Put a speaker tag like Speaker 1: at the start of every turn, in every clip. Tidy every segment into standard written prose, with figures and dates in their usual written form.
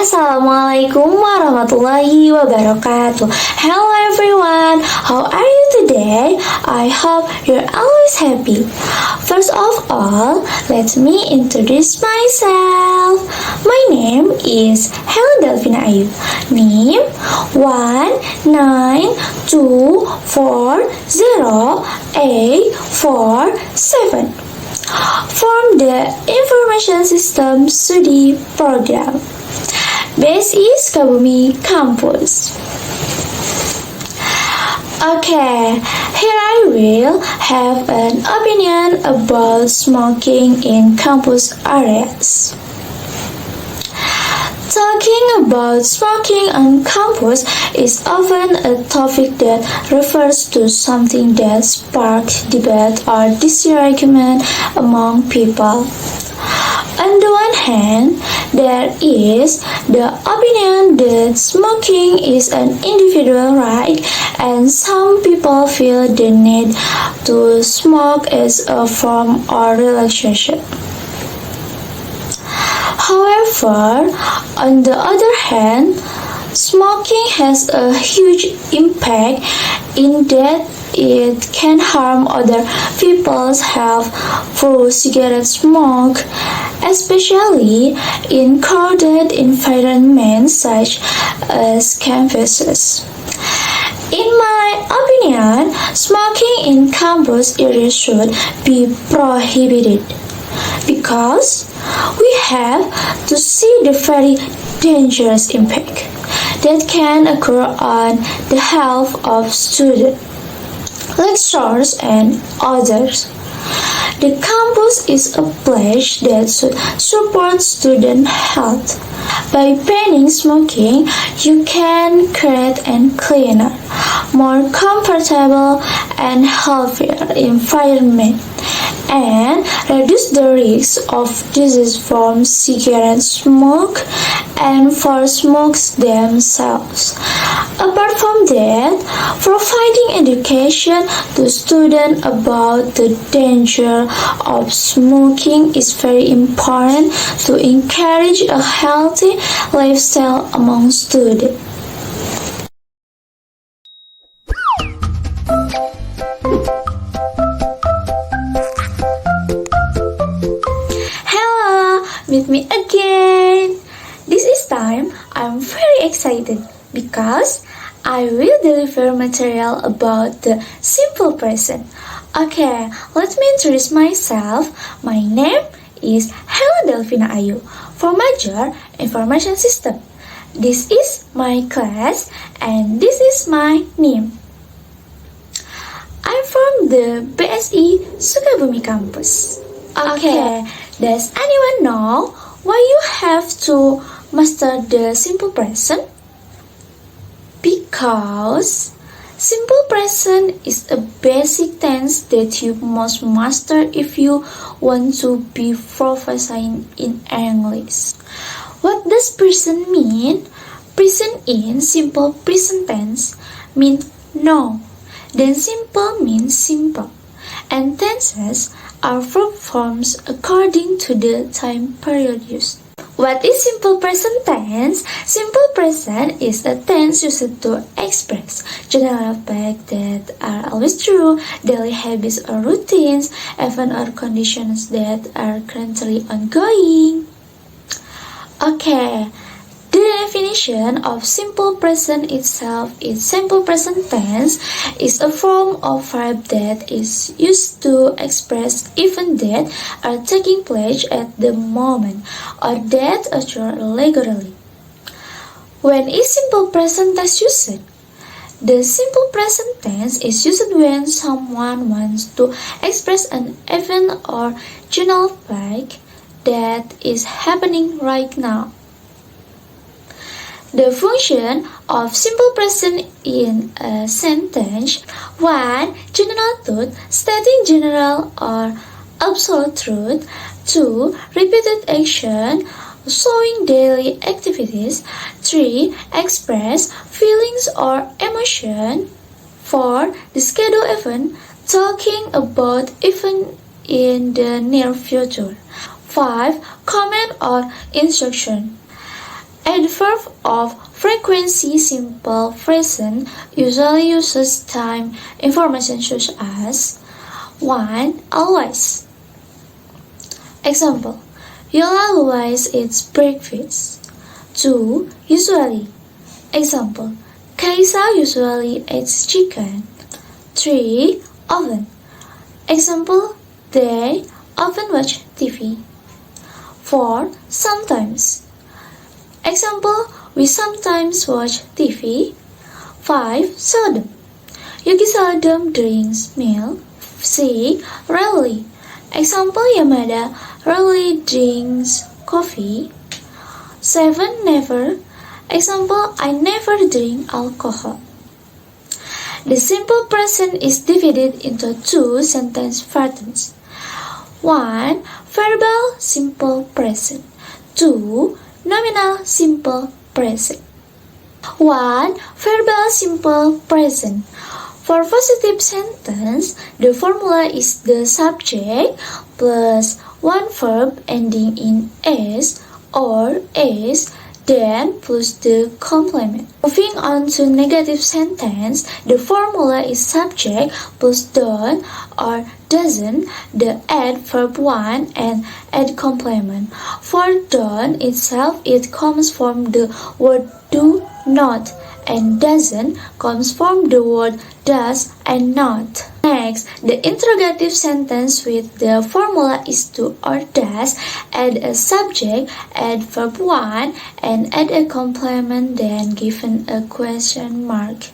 Speaker 1: Assalamualaikum warahmatullahi wabarakatuh. Hello everyone, how are you today? I hope you're always happy. First of all, let me introduce myself. My name is Helen Delvina Ayu. Name 192408447 from the Information System Studi Program. BSI Sukabumi Campus. Okay, here I will have an opinion about smoking in campus areas. Talking about smoking on campus is often a topic that refers to something that sparks debate or disagreement among people. On the one hand, there is the opinion that smoking is an individual right and some people feel the need to smoke as a form of relaxation. However, on the other hand, smoking has a huge impact in that it can harm other people's health through cigarette smoke, especially in crowded environments such as campuses. In my opinion, smoking in campus areas should be prohibited because we have to see the very dangerous impact that can occur on the health of students, lecturers, and others. The campus is a place that should support student health. By banning smoking, you can create a cleaner, more comfortable, and healthier environment and reduce the risk of disease from cigarette smoke and for smokers themselves. Apart from that, providing education to students about the danger of smoking is very important to encourage a healthy lifestyle among students. Meet me again. This is time I'm very excited because I will deliver material about the simple present. Okay, let me introduce myself. My name is Helen Delvina Ayu for major Information System. This is my class and this is my name. I'm from the BSI Sukabumi campus. Okay, does anyone know why you have to master the simple present? Because simple present is a basic tense that you must master if you want to be proficient in English. What does present mean? Present in simple present tense means no. Then simple means simple. And tenses are verb forms according to the time period used. What is simple present tense? Simple present is a tense used to express general facts that are always true, daily habits or routines, events or conditions that are currently ongoing. Okay. The definition of simple present itself is simple present tense is a form of verb that is used to express events that are taking place at the moment or that occur regularly. When is simple present tense used? The simple present tense is used when someone wants to express an event or general fact that is happening right now. The function of simple present in a sentence: 1. General truth, stating general or absolute truth. 2. Repeated action, showing daily activities. 3. Express feelings or emotion. 4. The schedule event, talking about event in the near future. 5. Command or instruction. Adverb of frequency simple present usually uses time information such as 1. Always. Example: you'll always eat breakfast. 2. Usually. Example: Kaisa usually eats chicken. 3. Often. Example: they often watch TV. 4. Sometimes. Example: we sometimes watch TV. 5. Seldom. Yuki seldom drinks milk. 6. Rarely. Example: Yamada rarely drinks coffee. 7. Never. Example: I never drink alcohol. The simple present is divided into 2 sentence patterns. 1. Verbal simple present. 2. Nominal simple present. 1. Verbal simple present. For positive sentence, the formula is the subject plus one verb ending in s or s, then plus the complement. Moving on to negative sentence, the formula is subject plus don't or doesn't, the add verb 1 and add complement. For don't itself, it comes from the word do not, and doesn't comes from the word does and not. Next, the interrogative sentence with the formula is do or does, add a subject, add verb 1, and add a complement, then given a question mark.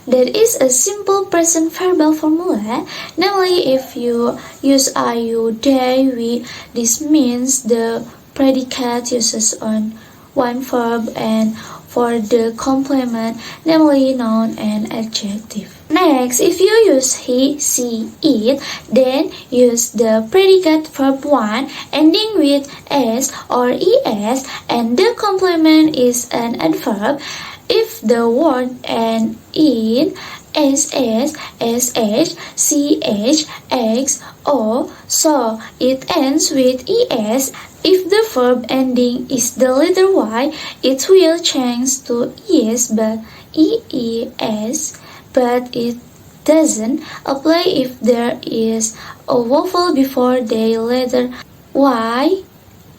Speaker 1: That is a simple present verbal formula. Namely, if you use I, you, they, we, this means the predicate uses on one verb, and for the complement, namely noun and adjective. Next, if you use he, she, it, then use the predicate verb 1 ending with s or es, and the complement is an adverb. If the word ends in ss, sh, ch, x, o, so it ends with es. If the verb ending is the letter y, it will change to es but ees, but it doesn't apply if there is a vowel before the letter y.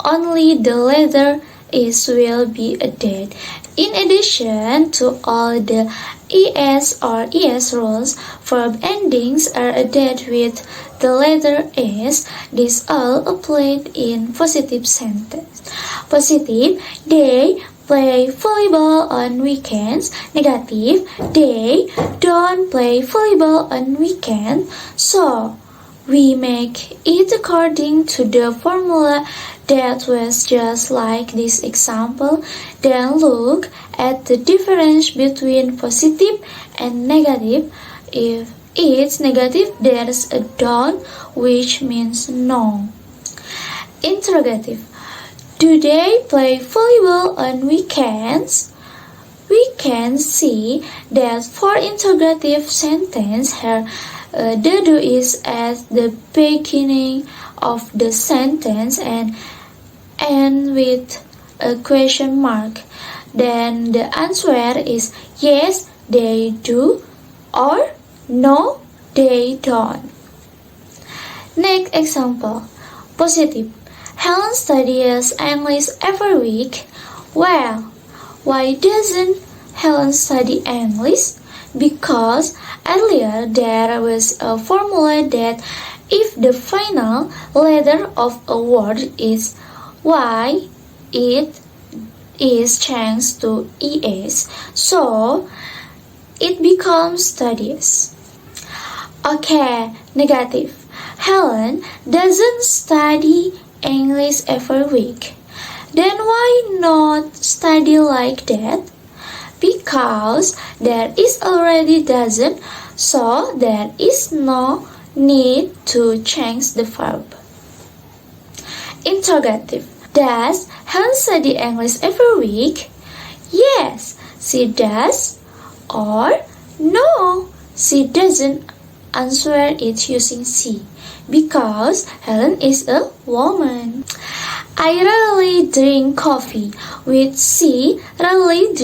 Speaker 1: Only the letter is will be added. In addition to all the es or es rules, verb endings are added with the letter s. This all applied in positive sentence. Positive: they play volleyball on weekends. Negative: they don't play volleyball on weekends. So we make it according to the formula that was just like this example. Then look at the difference between positive and negative. If it's negative, there's a don't, which means no. Interrogative: do they play volleyball on weekends? We can see that for interrogative sentence here, the do is at the beginning of the sentence and end with a question mark. Then the answer is yes, they do, or no, they don't. Next example. Positive: Helen studies English every week. Well, why doesn't Helen study English? Because earlier there was a formula that if the final letter of a word is y, it is changed to es, so it becomes studies. Okay, negative: Helen doesn't study English every week. Then why not study like that? Because there is already doesn't, so there is no need to change the verb. Interrogative: does Helen study English every week? Yes, she does. Or no, she doesn't. answer it using she, because Helen is a woman. I rarely drink coffee, with she rarely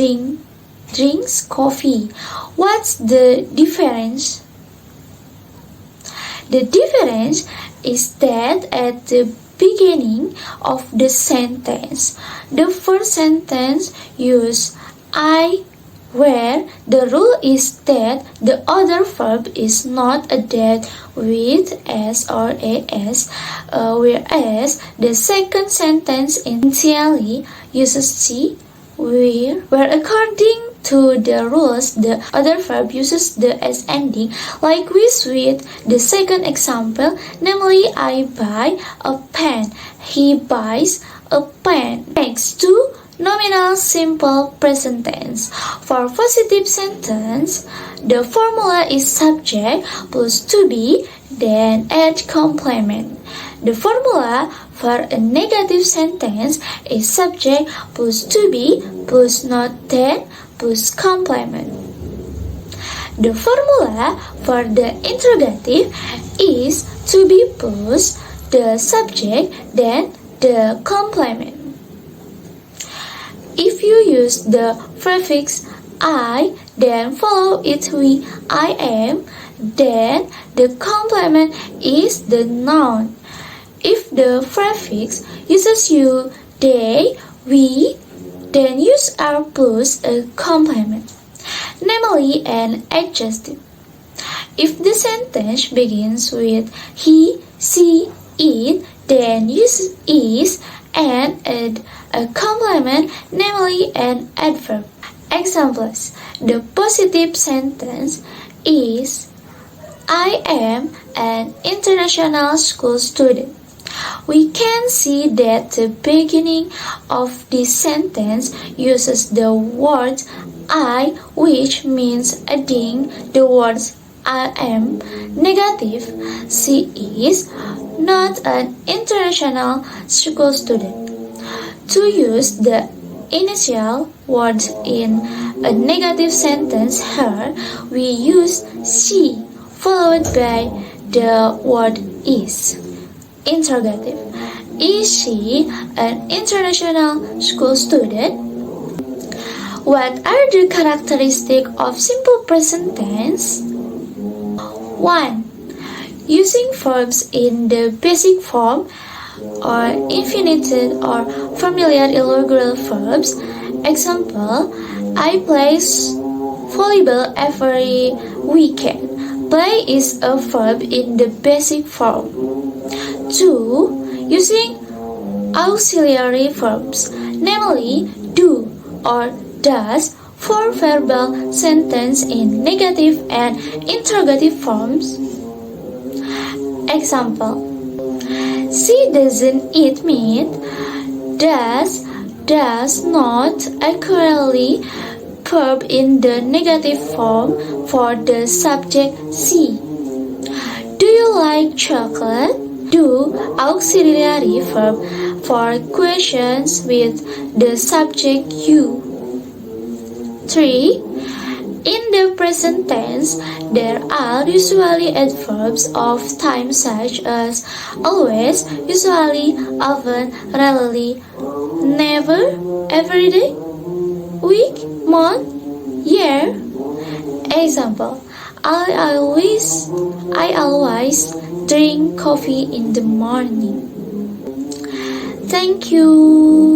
Speaker 1: drinks coffee. What's the difference? The difference is that at the beginning of the sentence, the first sentence uses I, where the rule is that the other verb is not added with s or as, whereas the second sentence initially uses she, where according to the rules the other verb uses the s ending, like with the second example, namely I buy a pen, he buys a pen. Next, to nominal simple present tense. For positive sentence, the formula is subject plus to be, then add complement. The formula for a negative sentence is subject plus to be plus not then plus complement. The formula for the interrogative is to be plus the subject then the complement. If you use the prefix I, then follow it with I am, then the complement is the noun. If the prefix uses you, they, we, then use are plus a complement, namely an adjective. If the sentence begins with he, she, it, then use is and add a complement, namely an adverb. Examples: the positive sentence is I am an international school student. We can see that the beginning of this sentence uses the word I, which means adding the words I am. Negative: she is not an international school student. To use the initial words in a negative sentence here, we use she followed by the word is. Interrogative: is she an international school student? What are the characteristics of simple present tense? 1. Using verbs in the basic form or infinitive or familiar irregular verbs. Example: I play volleyball every weekend. Play is a verb in the basic form. 2. Using auxiliary verbs, namely do or does, for verbal sentence in negative and interrogative forms. Example: she doesn't eat meat. Does not accurately verb in the negative form for the subject she. Do you like chocolate? Do auxiliary verb for questions with the subject you. 3. In the present tense, there are usually adverbs of time such as always, usually, often, rarely, never, every day, week, month, year. Example: I always drink coffee in the morning. Thank you.